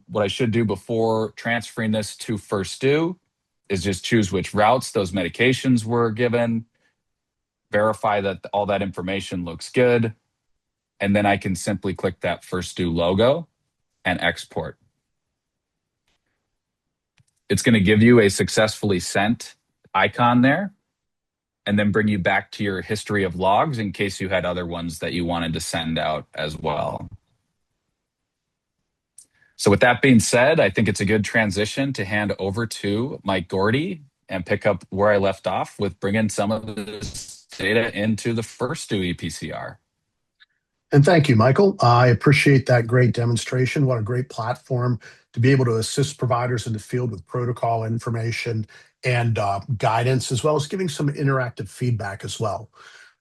what I should do before transferring this to First Do is just choose which routes those medications were given, verify that all that information looks good, and then I can simply click that First Do logo and export. It's going to give you a successfully sent icon there and then bring you back to your history of logs in case you had other ones that you wanted to send out as well. So with that being said, I think it's a good transition to hand over to Mike Gordy and pick up where I left off with bringing some of this data into the First Do ePCR. And thank you, Michael. I appreciate that great demonstration. What a great platform to be able to assist providers in the field with protocol information and guidance, as well as giving some interactive feedback as well.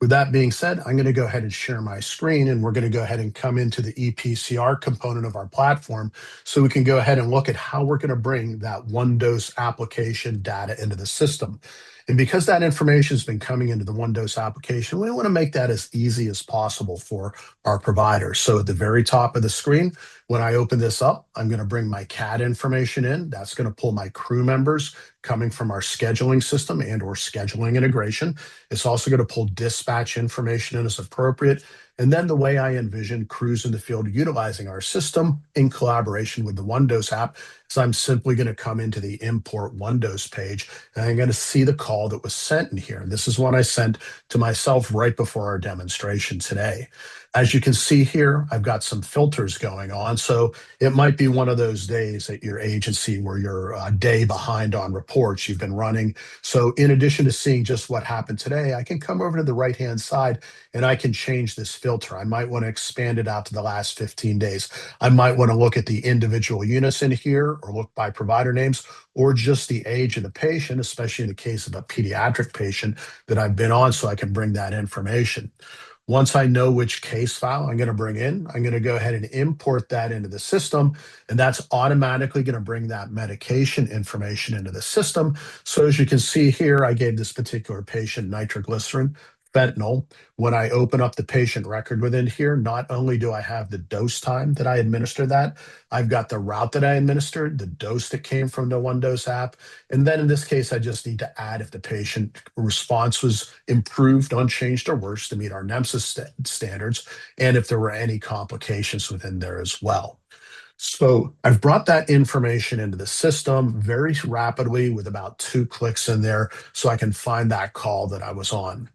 With that being said, I'm going to go ahead and share my screen, and we're going to go ahead and come into the ePCR component of our platform so we can go ahead and look at how we're going to bring that OneDose application data into the system. And because that information has been coming into the OneDose application, we want to make that as easy as possible for our providers. So at the very top of the screen, when I open this up, I'm going to bring my CAD information in. That's going to pull my crew members coming from our scheduling system and or scheduling integration. It's also going to pull dispatch information in as appropriate. And then the way I envision crews in the field utilizing our system in collaboration with the OneDose app is I'm simply going to come into the import OneDose page, and I'm going to see the call that was sent in here. And this is one I sent to myself right before our demonstration today. As you can see here, I've got some filters going on. So it might be one of those days at your agency where you're a day behind on reports you've been running. So in addition to seeing just what happened today, I can come over to the right-hand side and I can change this filter. I might want to expand it out to the last 15 days. I might want to look at the individual units in here or look by provider names or just the age of the patient, especially in the case of a pediatric patient that I've been on, so I can bring that information. Once I know which case file I'm going to bring in, I'm going to go ahead and import that into the system, and that's automatically going to bring that medication information into the system. So as you can see here, I gave this particular patient nitroglycerin, fentanyl. When I open up the patient record within here, not only do I have the dose time that I administered that, I've got the route that I administered, the dose that came from the OneDose app, and then in this case, I just need to add if the patient response was improved, unchanged, or worse to meet our NEMSIS standards, and if there were any complications within there as well. So I've brought that information into the system very rapidly with about 2 clicks in there so I can find that call that I was on.